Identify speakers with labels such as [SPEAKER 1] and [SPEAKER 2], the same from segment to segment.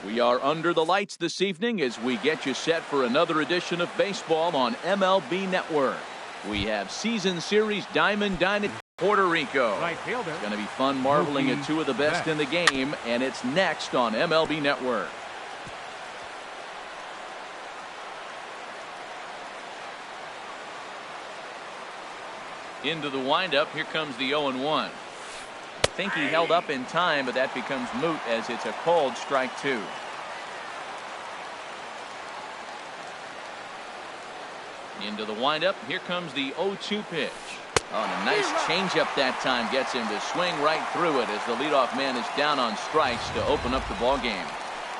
[SPEAKER 1] We are under the lights this evening as we get you set for another edition of baseball on MLB Network. We have season series Diamond Dynasty Puerto Rico.
[SPEAKER 2] Right fielder.
[SPEAKER 1] It's going to be fun marveling at two of the best in the game, and it's next on MLB Network. Into the windup. Here comes the 0-1. I think he held up in time, but that becomes moot as it's a called strike two. Into the windup. Here comes the 0-2 pitch. Oh, and a nice changeup that time gets him to swing right through it as the leadoff man is down on strikes to open up the ball game.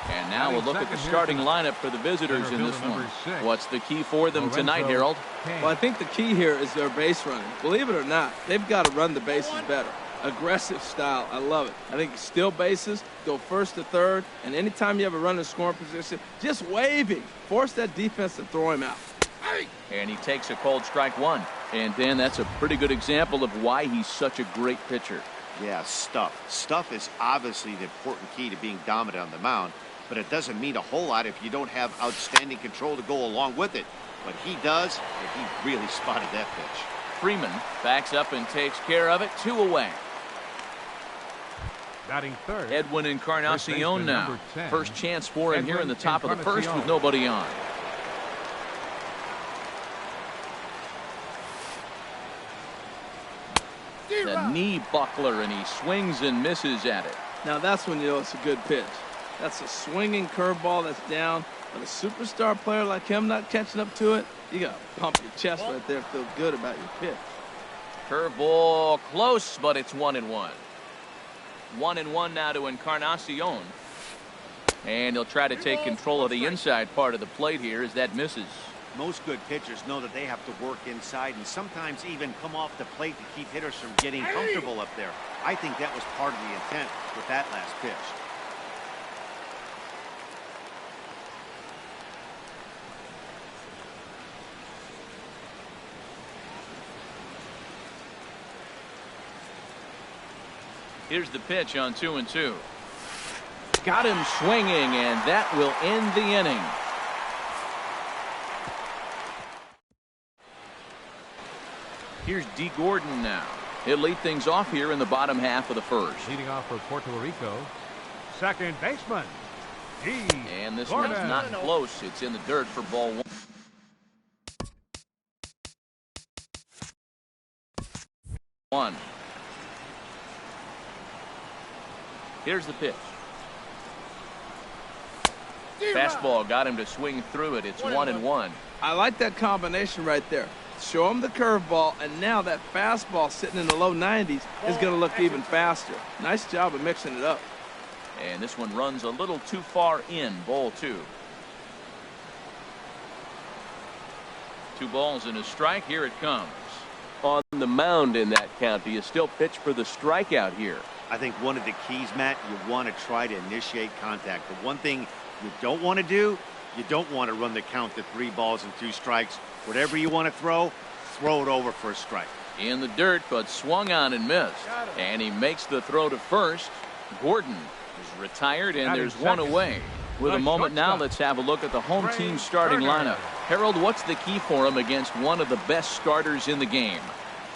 [SPEAKER 1] And now we'll look at the starting lineup for the visitors in this one. What's the key for them tonight, Harold?
[SPEAKER 3] Well, I think the key here is their base running. Believe it or not, they've got to run the bases better. Aggressive style. I love it. I think steal bases, go first to third, and anytime you have a runner in scoring position, just waving. Force that defense to throw him out.
[SPEAKER 1] And he takes a cold strike one. And Dan, that's a pretty good example of why he's such a great pitcher.
[SPEAKER 4] Yeah, stuff. Stuff is obviously the important key to being dominant on the mound, but it doesn't mean a whole lot if you don't have outstanding control to go along with it. But he does, and he really spotted that pitch.
[SPEAKER 1] Freeman backs up and takes care of it. 2 away.
[SPEAKER 2] Batting third.
[SPEAKER 1] Edwin Encarnacion now. First chance for him here in the top of the first with nobody on. The knee buckler, and he swings and misses at it.
[SPEAKER 3] Now that's when you know it's a good pitch. That's a swinging curveball that's down. But a superstar player like him not catching up to it, you got to pump your chest right there, feel good about your pitch.
[SPEAKER 1] Curveball close, but it's 1-1. 1-1 now to Encarnacion. And he'll try to take control of the inside part of the plate here as that misses.
[SPEAKER 4] Most good pitchers know that they have to work inside and sometimes even come off the plate to keep hitters from getting comfortable up there. I think that was part of the intent with that last pitch.
[SPEAKER 1] Here's the pitch on 2-2. Got him swinging, and that will end the inning. Here's D. Gordon now. He'll lead things off here in the bottom half of the first.
[SPEAKER 2] Leading off for Puerto Rico, second baseman, D.
[SPEAKER 1] And this
[SPEAKER 2] Gordon.
[SPEAKER 1] one's not close. It's in the dirt for ball one. Here's the pitch. Fastball got him to swing through it. It's 1-1.
[SPEAKER 3] I like that combination right there. Show him the curveball, and now that fastball sitting in the low 90s is going to look even faster. Nice job of mixing it up.
[SPEAKER 1] And this one runs a little too far in. Ball 2. 2 balls and a strike. Here it comes. On the mound in that count, do you still pitch for the strikeout here?
[SPEAKER 4] I think one of the keys, Matt, you want to try to initiate contact. The one thing you don't want to do, you don't want to run the count to 3 balls and 2 strikes. Whatever you want to throw it over for a strike.
[SPEAKER 1] In the dirt, but swung on and missed. And he makes the throw to first. Gordon is retired, and there's 1 away. With a moment now, let's have a look at the home team starting lineup. Harold, what's the key for him against one of the best starters in the game?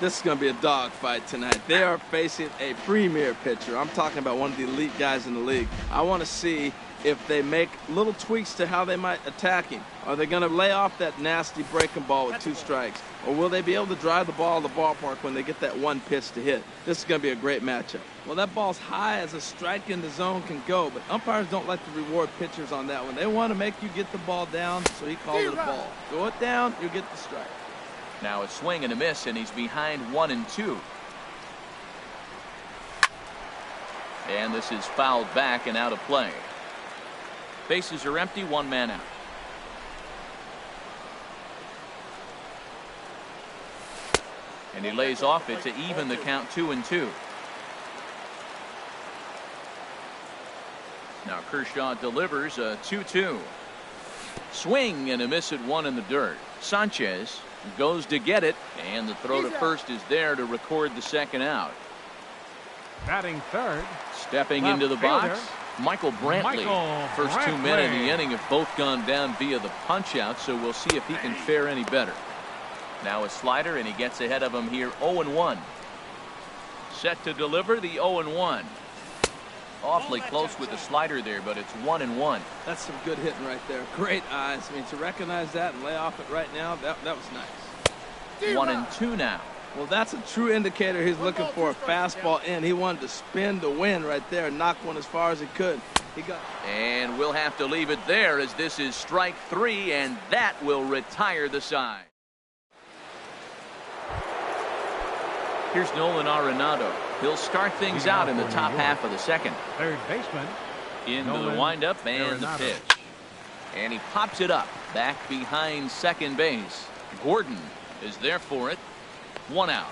[SPEAKER 3] This is going to be a dogfight tonight. They are facing a premier pitcher. I'm talking about one of the elite guys in the league. I want to see if they make little tweaks to how they might attack him. Are they going to lay off that nasty breaking ball with 2 strikes? Or will they be able to drive the ball to the ballpark when they get that one pitch to hit? This is going to be a great matchup. Well, that ball's high as a strike in the zone can go, but umpires don't like to reward pitchers on that one. They want to make you get the ball down, so he called it a ball. Go it down, you get the strike.
[SPEAKER 1] Now a swing and a miss, and he's behind 1-2. And this is fouled back and out of play. Bases are empty, 1 man out. And he lays off it to even the count 2-2. Now Kershaw delivers a 2-2. Swing and a miss at 1 in the dirt. Sanchez goes to get it, and the throw to first is there to record the second out.
[SPEAKER 2] Batting third.
[SPEAKER 1] Stepping into the box, Michael Brantley. First 2 men in the inning have both gone down via the punch out, so we'll see if he can fare any better. Now a slider, and he gets ahead of him here. 0-1. Set to deliver the 0-1. Awfully close with the slider there, but it's 1-1.
[SPEAKER 3] That's some good hitting right there. Great eyes. I mean, to recognize that and lay off it right now, that was nice.
[SPEAKER 1] 1-2 now.
[SPEAKER 3] Well, that's a true indicator he's looking for a fastball in. He wanted to spin the wind right there and knock one as far as he could.
[SPEAKER 1] And we'll have to leave it there as this is strike 3, and that will retire the side. Here's Nolan Arenado. He'll start things out in the top half of the second.
[SPEAKER 2] Third baseman.
[SPEAKER 1] Into the windup and the pitch. And he pops it up back behind second base. Gordon is there for it. 1 out.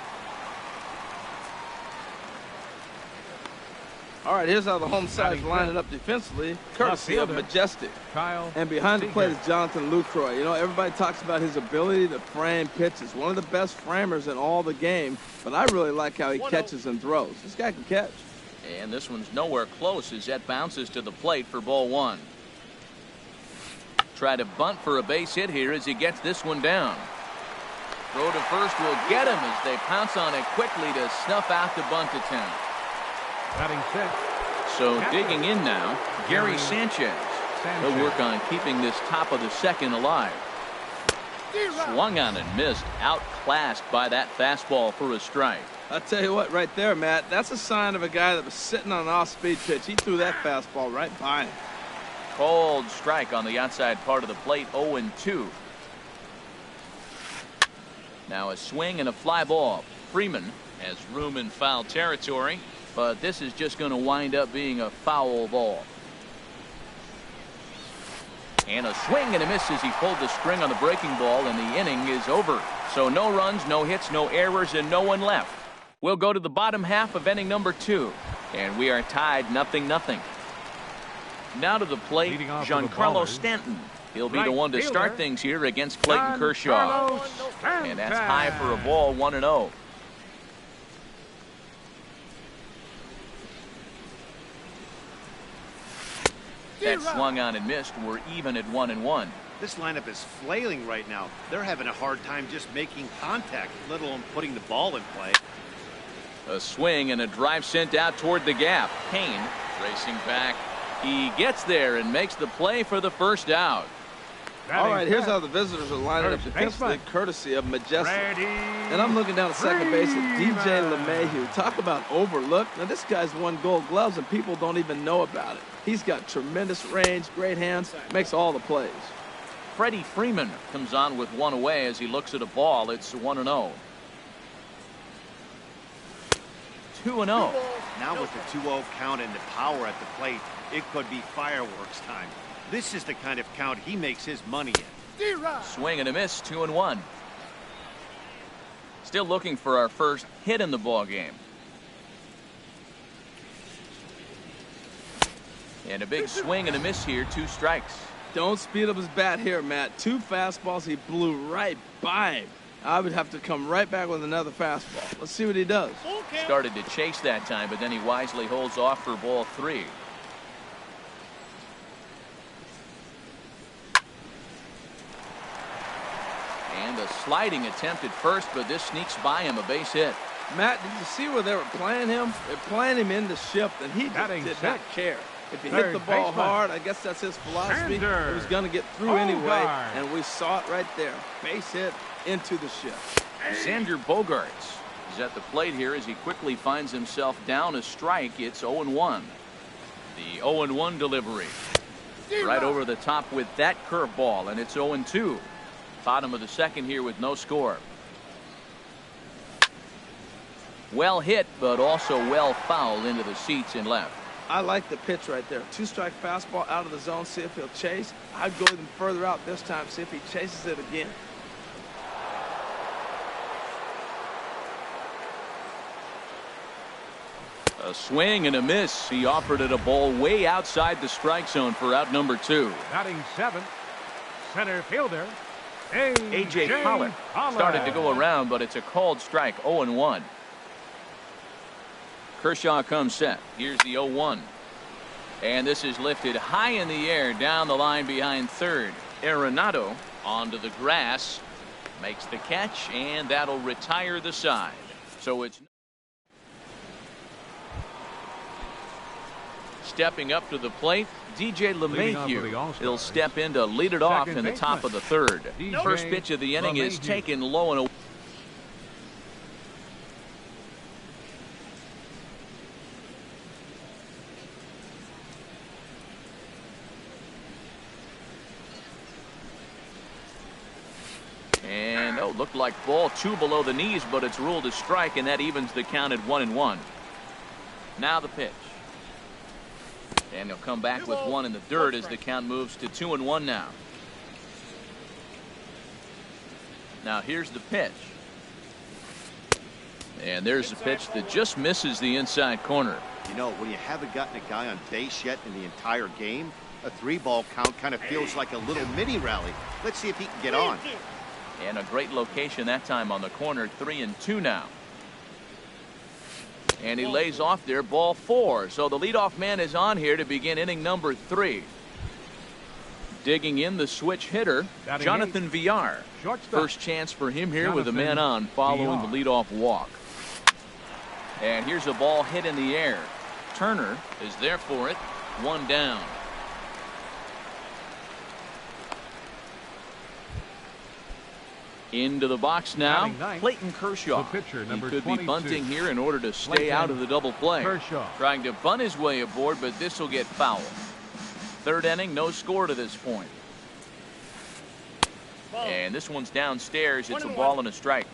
[SPEAKER 3] All right, here's how the home side's lining up defensively, courtesy of Majestic. And behind the plate is Jonathan Lucroy. You know, everybody talks about his ability to frame pitches. One of the best framers in all the game, but I really like how he catches and throws. This guy can catch.
[SPEAKER 1] And this one's nowhere close as that bounces to the plate for ball 1. Try to bunt for a base hit here as he gets this one down. Throw to first will get him as they pounce on it quickly to snuff out the bunt attempt.
[SPEAKER 2] Batting 6.
[SPEAKER 1] So digging in now, Gary Sanchez. He'll work on keeping this top of the second alive. Swung on and missed, outclassed by that fastball for a strike.
[SPEAKER 3] I'll tell you what, right there, Matt, that's a sign of a guy that was sitting on an off-speed pitch. He threw that fastball right by him.
[SPEAKER 1] Cold strike on the outside part of the plate, 0-2. Now a swing and a fly ball. Freeman has room in foul territory, but this is just going to wind up being a foul ball. And a swing and a miss as he pulled the string on the breaking ball, and the inning is over. So no runs, no hits, no errors, and no one left. We'll go to the bottom half of inning number 2, and we are tied 0-0. Now to the plate, Giancarlo Stanton. He'll be the one to start things here against Clayton Kershaw. And that's high for a ball, 1-0. That swung on and missed. We're even at 1-1.
[SPEAKER 4] This lineup is flailing right now. They're having a hard time just making contact, let alone putting the ball in play.
[SPEAKER 1] A swing and a drive sent out toward the gap. Payne racing back. He gets there and makes the play for the first out.
[SPEAKER 3] All right, here's how the visitors are lining up defensively, courtesy of Majestic. And I'm looking down at second base at DJ LeMahieu. Talk about overlooked. Now, this guy's won Gold Gloves, and people don't even know about it. He's got tremendous range, great hands, makes all the plays.
[SPEAKER 1] Freddie Freeman comes on with one away as he looks at a ball. It's 1-0. 2-0.
[SPEAKER 4] Now with the 2-0 count and the power at the plate, it could be fireworks time. This is the kind of count he makes his money in.
[SPEAKER 1] Swing and a miss, 2-1. Still looking for our first hit in the ball game. And a big swing and a miss here, 2 strikes.
[SPEAKER 3] Don't speed up his bat here, Matt. 2 fastballs, he blew right by him. I would have to come right back with another fastball. Let's see what he does.
[SPEAKER 1] Started to chase that time, but then he wisely holds off for ball 3. And a sliding attempt at first, but this sneaks by him, a base hit.
[SPEAKER 3] Matt, did you see where they were playing him? They're playing him in the shift, and he just did not care. If he hit the ball hard, I guess that's his philosophy. He was going to get through anyway, and we saw it right there. Base hit into the shift.
[SPEAKER 1] Xander Bogaerts is at the plate here as he quickly finds himself down a strike. It's 0-1. The 0-1 delivery. Right over the top with that curveball, and it's 0-2. Bottom of the second here with no score. Well hit, but also well fouled into the seats and left.
[SPEAKER 3] I like the pitch right there. 2-strike fastball out of the zone. See if he'll chase. I'd go even further out this time. See if he chases it again.
[SPEAKER 1] A swing and a miss. He offered it a ball way outside the strike zone for out number 2.
[SPEAKER 2] Batting 7th, center fielder,
[SPEAKER 1] A.J. Pollock started to go around, but it's a called strike, 0-1. Kershaw comes set. Here's the 0-1. And this is lifted high in the air down the line behind third. Arenado onto the grass, makes the catch, and that'll retire the side. So it's stepping up to the plate, DJ LeMahieu. He'll step in to lead it off in the top of the third. First pitch of the inning is taken low and away. And looked like ball 2 below the knees, but it's ruled a strike, and that evens the count at 1-1. Now the pitch. And he'll come back with 1 in the dirt as the count moves to 2-1 now. Now here's the pitch. And there's a pitch that just misses the inside corner.
[SPEAKER 4] You know, when you haven't gotten a guy on base yet in the entire game, a 3-ball count kind of feels like a little mini rally. Let's see if he can get on.
[SPEAKER 1] And a great location that time on the corner. 3-2 now. And he lays off there, ball 4. So the leadoff man is on here to begin inning number 3. Digging in the switch hitter, Jonathan Villar. First chance for him here with a man on following the leadoff walk. And here's a ball hit in the air. Turner is there for it. 1 down. Into the box now, Clayton Kershaw. He could be bunting here in order to stay out of the double play. Trying to bunt his way aboard, but this will get foul. Third inning, no score to this point. And this one's downstairs. It's a ball and a strike.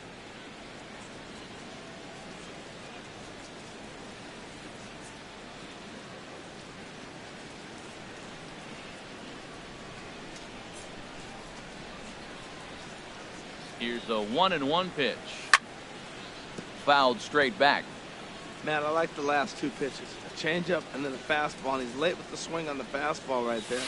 [SPEAKER 1] Here's a 1-1 pitch. Fouled straight back.
[SPEAKER 3] Man, I like the last 2 pitches. A changeup and then a fastball. And he's late with the swing on the fastball right there.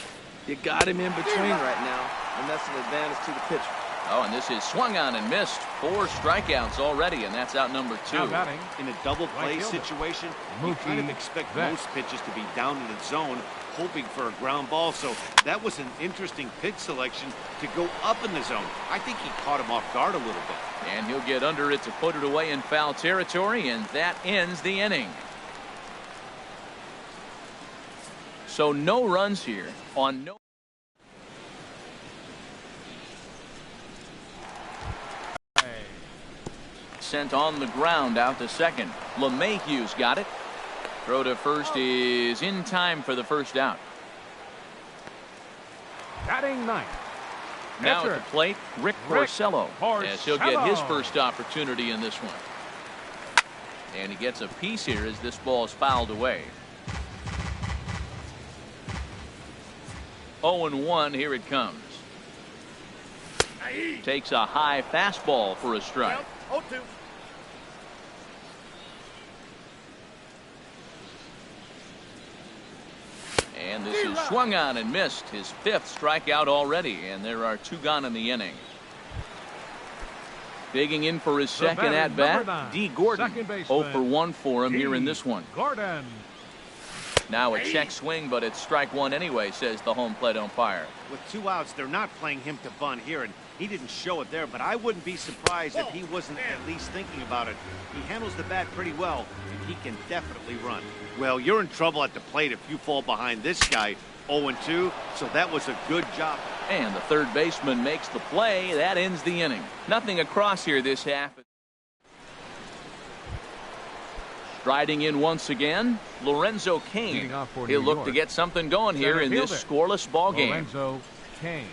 [SPEAKER 3] You got him in between right now, and that's an advantage to the pitcher.
[SPEAKER 1] Oh, and this is swung on and missed. 4 strikeouts already, and that's out number 2.
[SPEAKER 4] In a double play situation, you kind of expect most pitches to be down in the zone, hoping for a ground ball. So that was an interesting pitch selection to go up in the zone. I think he caught him off guard a little bit.
[SPEAKER 1] And he'll get under it to put it away in foul territory, and that ends the inning. So no runs here on no. Sent on the ground out to second. LeMahieu's got it. Throw to first is in time for the first out.
[SPEAKER 2] Batting 9th.
[SPEAKER 1] Now at the plate, Rick Porcello, as he'll get his first opportunity in this one. And he gets a piece here as this ball is fouled away. 0-1, here it comes. Takes a high fastball for a strike.
[SPEAKER 5] 0-2.
[SPEAKER 1] And this is swung on and missed. His 5th strikeout already, and there are 2 gone in the inning. Digging in for his second at-bat, D. Gordon. 0 for 1 for him here in this one. Now a check swing, but it's strike 1 anyway, says the home plate umpire.
[SPEAKER 4] With 2 outs, they're not playing him to bunt here, and he didn't show it there, but I wouldn't be surprised if he wasn't at least thinking about it. He handles the bat pretty well, and he can definitely run. Well, you're in trouble at the plate if you fall behind this guy. 0-2, so that was a good job.
[SPEAKER 1] And the third baseman makes the play. That ends the inning. Nothing across here this half. Striding in once again, Lorenzo Cain. He'll look to get something going here in this scoreless ball game.
[SPEAKER 2] Lorenzo Cain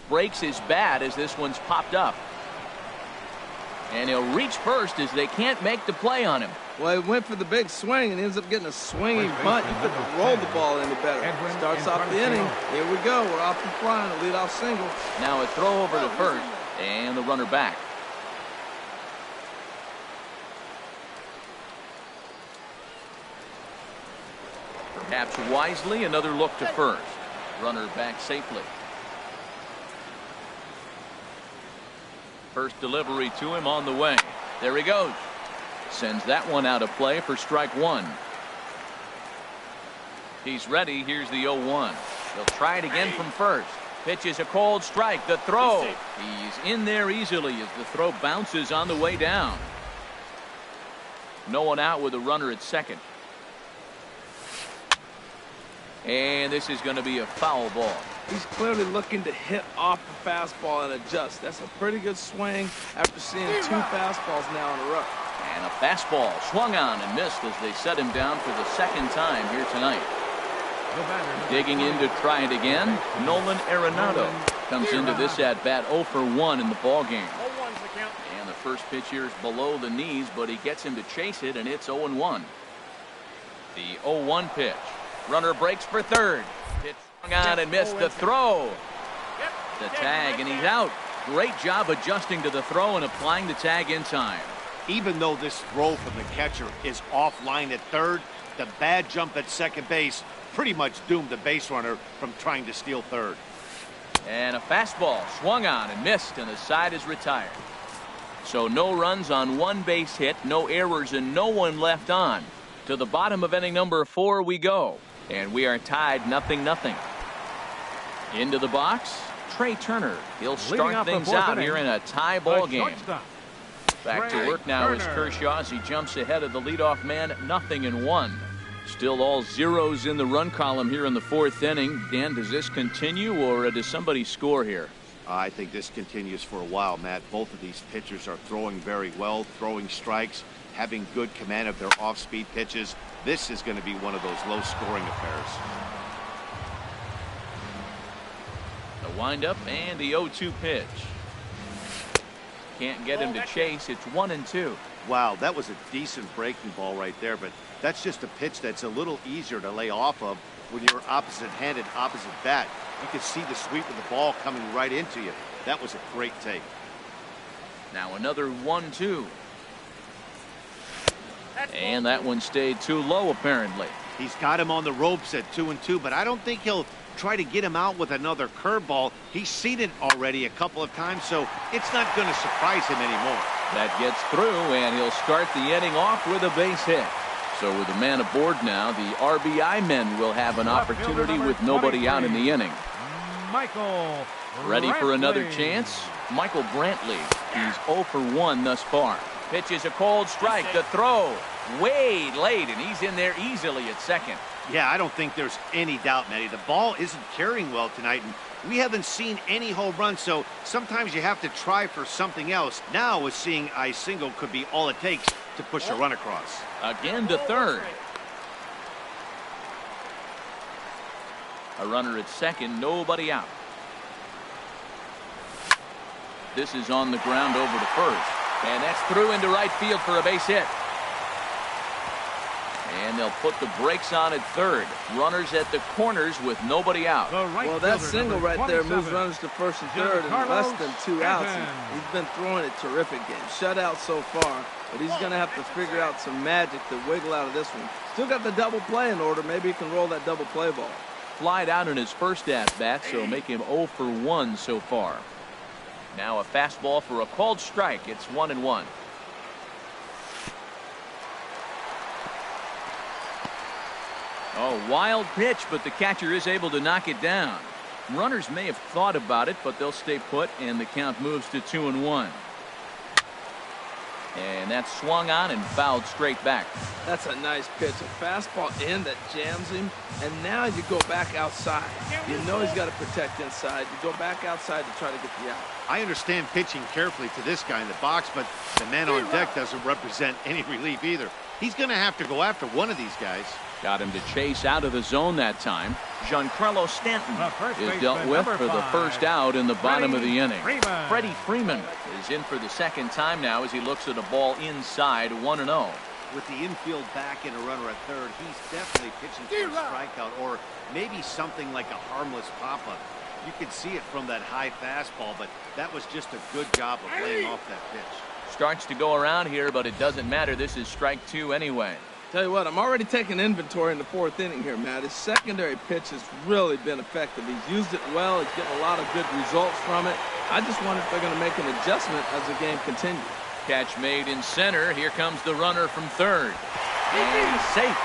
[SPEAKER 1] breaks his bat as this one's popped up. And he'll reach first as they can't make the play on him.
[SPEAKER 3] Well, he went for the big swing and ends up getting a swinging bunt. You couldn't have rolled the ball any better. Starts off the inning. Here we go. We're off and flying. A leadoff single.
[SPEAKER 1] Now a throw over to first and the runner back. Perhaps wisely, another look to first. Runner back safely. First delivery to him on the way. There he goes. Sends that one out of play for strike 1. He's ready. Here's the 0-1. He'll try it again from first. Pitch is a cold strike. The throw. He's in there easily as the throw bounces on the way down. No one out with a runner at second. And this is going to be a foul ball.
[SPEAKER 3] He's clearly looking to hit off the fastball and adjust. That's a pretty good swing after seeing 2 fastballs now in a row.
[SPEAKER 1] And a fastball swung on and missed as they set him down for the second time here tonight. Digging in to try it again, Nolan Arenado comes into this at bat 0 for 1 in the ball game. And the first pitch here is below the knees, but he gets him to chase it, and it's 0-1. The 0-1 pitch. Runner breaks for third. Pitch swung on and missed the throw. The tag, and he's out. Great job adjusting to the throw and applying the tag in time.
[SPEAKER 4] Even though this throw from the catcher is offline at third, the bad jump at second base pretty much doomed the base runner from trying to steal third.
[SPEAKER 1] And a fastball swung on and missed, and the side is retired. So no runs on 1 base hit, no errors, and no one left on. To the bottom of inning number 4 we go, and we are tied 0-0. Into the box, Trey Turner. He'll start things out here in a tie ball game. Back to work now is Kershaw as he jumps ahead of the leadoff man, 0-1. Still all zeros in the run column here in the 4th inning. Dan, does this continue, or does somebody score here?
[SPEAKER 4] I think this continues for a while, Matt. Both of these pitchers are throwing very well, throwing strikes, having good command of their off-speed pitches. This is going to be one of those low-scoring affairs. The windup and the 0-2 pitch. Can't get him to chase. It's 1-2. Wow, that was a decent breaking ball right there, but that's just a pitch that's a little easier to lay off of when you're opposite-handed, opposite bat. You can see the sweep of the ball coming right into you. That was a great take.
[SPEAKER 1] Now another 1-2. And that one stayed too low, apparently.
[SPEAKER 4] He's got him on the ropes at 2-2, but I don't think he'll try to get him out with another curveball. He's seen it already a couple of times, so it's not going to surprise him anymore.
[SPEAKER 1] That gets through, and he'll start the inning off with a base hit. So with a man aboard now, the RBI men will have an opportunity with nobody out in the inning.
[SPEAKER 2] Michael
[SPEAKER 1] Ready for another chance? Michael Brantley. He's 0 for 1 thus far. Pitch is a cold strike. The throw way late, and he's in there easily at second.
[SPEAKER 4] Yeah, I don't think there's any doubt, Matty. The ball isn't carrying well tonight, and we haven't seen any home runs, so sometimes you have to try for something else. Now, with seeing I single could be all it takes to push a run across.
[SPEAKER 1] Again to third. A runner at second, nobody out. This is on the ground over to first. And that's through into right field for a base hit. And they'll put the brakes on at third. Runners at the corners with nobody out.
[SPEAKER 3] Well, that single right there moves runners to first and third in less than 2 outs. And he's been throwing a terrific game. Shutout so far, but he's going to have to figure out some magic to wiggle out of this one. Still got the double play in order. Maybe he can roll that double play ball.
[SPEAKER 1] Flied out in his first at-bat, so make him 0 for 1 so far. Now a fastball for a called strike. It's 1-1. Oh, wild pitch, but the catcher is able to knock it down. Runners may have thought about it, but they'll stay put, and the count moves to 2-1. And that's swung on and fouled straight back.
[SPEAKER 3] That's a nice pitch. A fastball in that jams him. And now you go back outside. You know he's got to protect inside. You go back outside to try to get the out.
[SPEAKER 4] I understand pitching carefully to this guy in the box, but the man on deck doesn't represent any relief either. He's going to have to go after one of these guys.
[SPEAKER 1] Got him to chase out of the zone that time. Giancarlo Stanton is dealt with for the first out in the bottom of the inning. Freddie Freeman is in for the second time now as he looks at a ball inside 1-0.
[SPEAKER 4] With the infield back and a runner at third, he's definitely pitching for a strikeout or maybe something like a harmless pop-up. You can see it from that high fastball, but that was just a good job of laying off that pitch.
[SPEAKER 1] Starts to go around here, but it doesn't matter. This is strike 2 anyway.
[SPEAKER 3] Tell you what, I'm already taking inventory in the 4th inning here, Matt. His secondary pitch has really been effective. He's used it well. He's getting a lot of good results from it. I just wonder if they're going to make an adjustment as the game continues.
[SPEAKER 1] Catch made in center. Here comes the runner from third. And he's safe.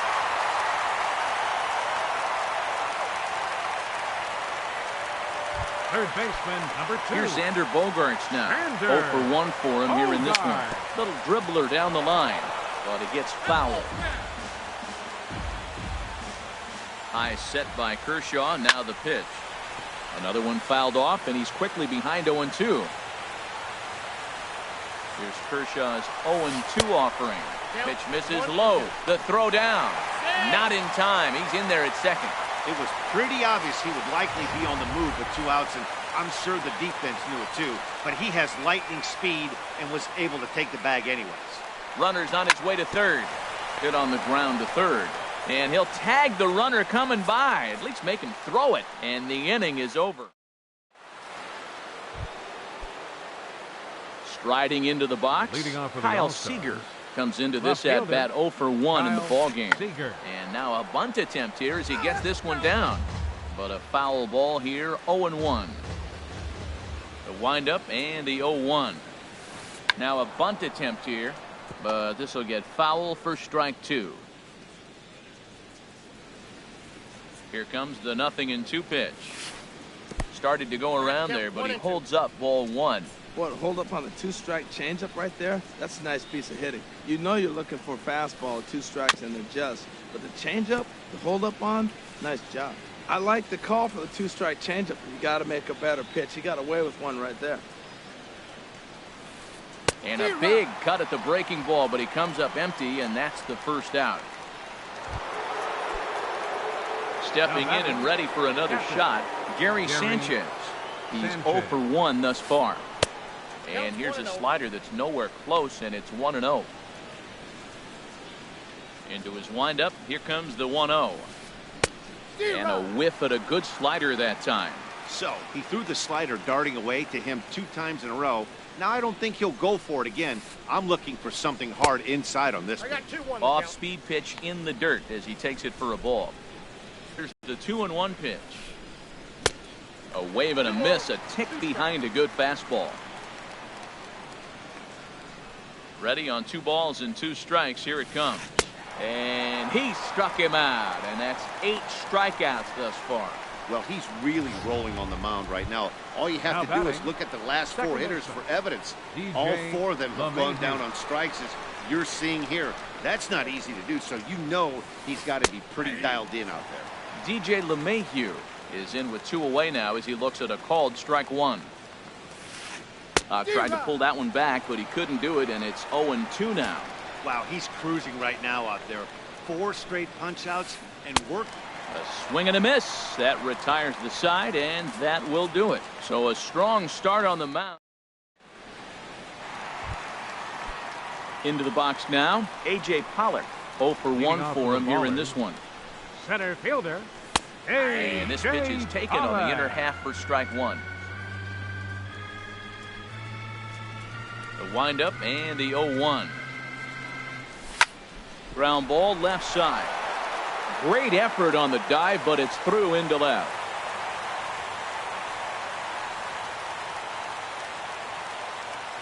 [SPEAKER 2] Third baseman, number 2.
[SPEAKER 1] Here's Xander Bogaerts now.
[SPEAKER 2] Xander
[SPEAKER 1] 0 for 1 for him here in this one.
[SPEAKER 2] Bogaerts.
[SPEAKER 1] Little dribbler down the line, but it gets fouled. High set by Kershaw. Now the pitch. Another one fouled off, and he's quickly behind 0-2. Here's Kershaw's 0-2 offering. Pitch misses low. The throw down. Not in time. He's in there at second.
[SPEAKER 4] It was pretty obvious he would likely be on the move with 2 outs, and I'm sure the defense knew it too. But he has lightning speed and was able to take the bag anyways.
[SPEAKER 1] Runner's on his way to third. Hit on the ground to third. And he'll tag the runner coming by. At least make him throw it. And the inning is over. Striding into the box,
[SPEAKER 2] Leading off for the
[SPEAKER 1] Kyle
[SPEAKER 2] All-Stars.
[SPEAKER 1] Seager comes into this
[SPEAKER 2] Left
[SPEAKER 1] at-bat 0 for 1 in the
[SPEAKER 2] Kyle
[SPEAKER 1] ballgame.
[SPEAKER 2] Seager.
[SPEAKER 1] And now a bunt attempt here as he gets this one down. But a foul ball here, 0-1. The windup and the 0-1. Now a bunt attempt here, but this will get foul for strike 2. Here comes the 0-2 pitch. Started to go around there, but he holds up ball 1.
[SPEAKER 3] What, hold up on the 2-strike changeup right there? That's a nice piece of hitting. You know you're looking for a fastball, 2 strikes and adjust. But the changeup, the hold up on, nice job. I like the call for the 2-strike changeup. You got to make a better pitch. He got away with one right there.
[SPEAKER 1] And a big cut at the breaking ball, but he comes up empty, and that's the first out. Stepping in and ready for another shot, Gary Sanchez. He's 0 for 1 thus far. And here's a slider that's nowhere close, and it's 1-0. Into his windup, here comes the 1-0. And a whiff at a good slider that time.
[SPEAKER 4] So he threw the slider darting away to him 2 times in a row. Now I don't think he'll go for it again. I'm looking for something hard inside on this one.
[SPEAKER 1] Off-speed pitch in the dirt as he takes it for a ball. Here's the 2-1 pitch. A wave and a miss, a tick behind a good fastball. Ready on 2 balls and 2 strikes. Here it comes. And he struck him out, and that's 8 strikeouts thus far.
[SPEAKER 4] Well, he's really rolling on the mound right now. All you have to do is look at the last 4 hitters for evidence. All 4 of them have gone down on strikes, as you're seeing here. That's not easy to do, so you know he's got to be pretty dialed in out there.
[SPEAKER 1] DJ LeMahieu is in with 2 away now as he looks at a called strike 1. Tried to pull that one back, but he couldn't do it, and it's 0-2 now.
[SPEAKER 4] Wow, he's cruising right now out there. 4 straight punch-outs and work.
[SPEAKER 1] A swing and a miss. That retires the side, and that will do it. So a strong start on the mound. Into the box now, A.J. Pollock. 0 for 1 for him here in this one.
[SPEAKER 2] Center fielder.
[SPEAKER 1] And this pitch is taken on the inner half for strike 1. The windup and the 0-1. Ground ball left side. Great effort on the dive, but it's through into left.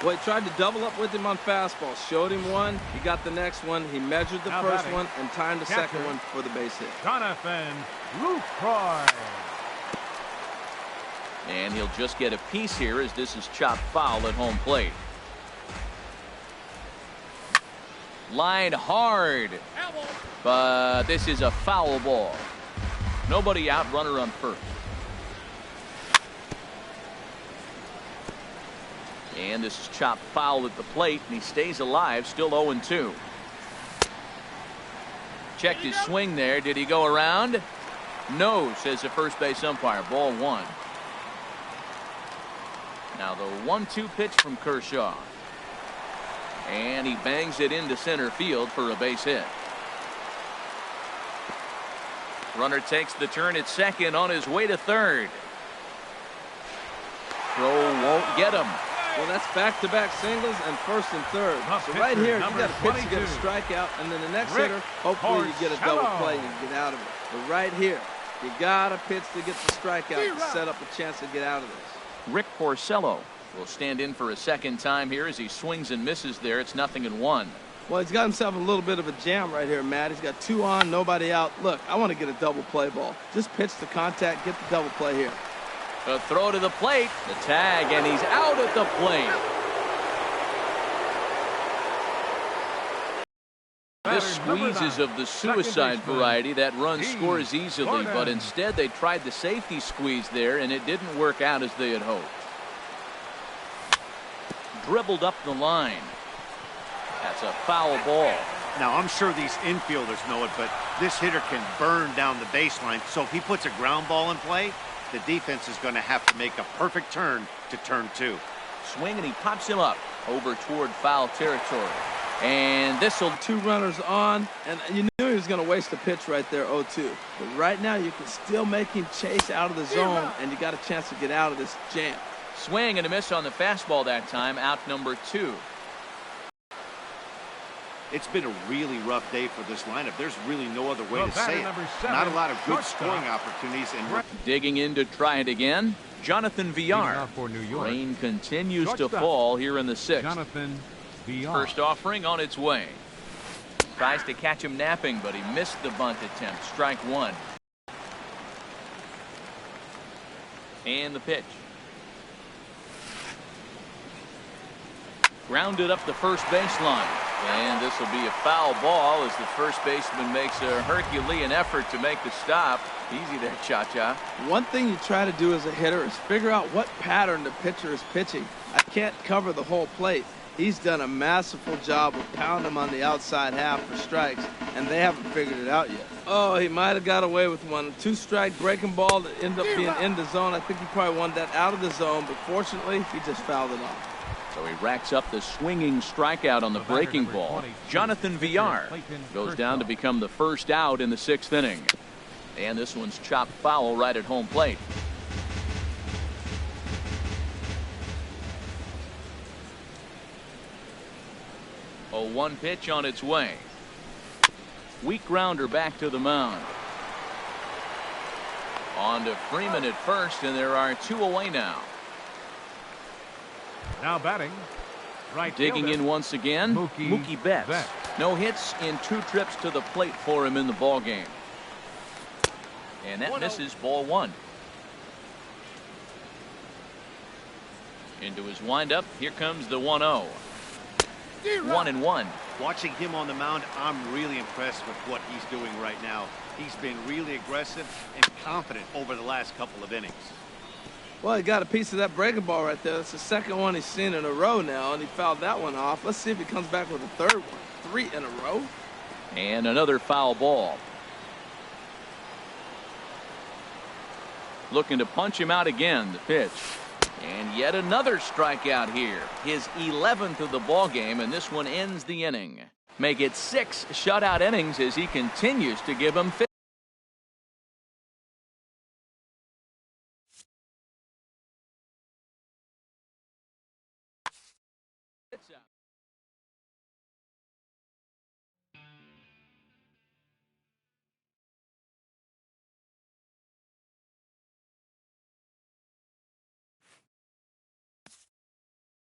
[SPEAKER 3] Well, he tried to double up with him on fastball. Showed him one. He got the next one. He measured the first one and timed the second one for the base hit.
[SPEAKER 2] Jonathan Lucroy.
[SPEAKER 1] And he'll just get a piece here as this is chopped foul at home plate. Line hard, but this is a foul ball. Nobody out, runner on first. And this is chopped foul at the plate, and he stays alive, still 0-2. Checked his swing there. Did he go around? No, says the first base umpire. Ball 1. Now the 1-2 pitch from Kershaw. And he bangs it into center field for a base hit. Runner takes the turn at second on his way to third. Throw won't get him.
[SPEAKER 3] Well, that's back-to-back singles and first and third. So right here, you got a pitch to get a strikeout, and then the next hitter, hopefully you get a double play and get out of it. But right here, you got a pitch to get the strikeout to set up a chance to get out of this.
[SPEAKER 1] Rick Porcello will stand in for a second time here as he swings and misses there. It's 0-1.
[SPEAKER 3] Well, he's got himself a little bit of a jam right here, Matt. He's got 2 on, nobody out. Look, I want to get a double play ball. Just pitch the contact, get the double play here.
[SPEAKER 1] A throw to the plate. The tag, and he's out at the plate. This squeeze is of the suicide variety. That run scores easily, but instead they tried the safety squeeze there, and it didn't work out as they had hoped. Dribbled up the line. That's a foul ball.
[SPEAKER 4] Now, I'm sure these infielders know it, but this hitter can burn down the baseline, so if he puts a ground ball in play, the defense is going to have to make a perfect turn to turn 2.
[SPEAKER 1] Swing, and he pops him up over toward foul territory. And this will
[SPEAKER 3] 2 runners on, and you knew he was going to waste a pitch right there, 0-2. But right now you can still make him chase out of the zone, and you got a chance to get out of this jam.
[SPEAKER 1] Swing and a miss on the fastball that time, out number 2.
[SPEAKER 4] It's been a really rough day for this lineup. There's really no other way to say it.
[SPEAKER 2] 7,
[SPEAKER 4] Not a lot of good scoring opportunities. And
[SPEAKER 1] digging in to try it again, Jonathan Villar. Rain continues to fall here in the 6th.
[SPEAKER 2] Jonathan Villar.
[SPEAKER 1] First offering on its way. Tries to catch him napping, but he missed the bunt attempt. Strike 1. And the pitch. Grounded up the first baseline. And this will be a foul ball as the first baseman makes a Herculean effort to make the stop. Easy there, Cha-Cha.
[SPEAKER 3] One thing you try to do as a hitter is figure out what pattern the pitcher is pitching. I can't cover the whole plate. He's done a masterful job of pounding him on the outside half for strikes, and they haven't figured it out yet. Oh, he might have got away with one. 2-strike breaking ball that ended up being in the zone. I think he probably wanted that out of the zone, but fortunately, he just fouled it off.
[SPEAKER 1] So he racks up the swinging strikeout on the breaking ball. Jonathan Villar goes down to become the first out in the 6th inning. And this one's chopped foul right at home plate. A 1 pitch on its way. Weak grounder back to the mound. On to Freeman at first, and there are 2 away now.
[SPEAKER 2] Now batting. Right
[SPEAKER 1] digging
[SPEAKER 2] fielder.
[SPEAKER 1] In once again, Mookie Betts. No hits in 2 trips to the plate for him in the ball game. And that misses, ball 1. Into his windup, here comes the 1-0. 1-1.
[SPEAKER 4] watching him on the mound, I'm really impressed with what he's doing right now. He's been really aggressive and confident over the last couple of innings.
[SPEAKER 3] Well, he got a piece of that breaking ball right there. That's the second one he's seen in a row now, and he fouled that one off. Let's see if he comes back with a third one. 3 in a row.
[SPEAKER 1] And another foul ball. Looking to punch him out again, the pitch. And yet another strikeout here. His 11th of the ball game, and this one ends the inning. Make it 6 shutout innings as he continues to give them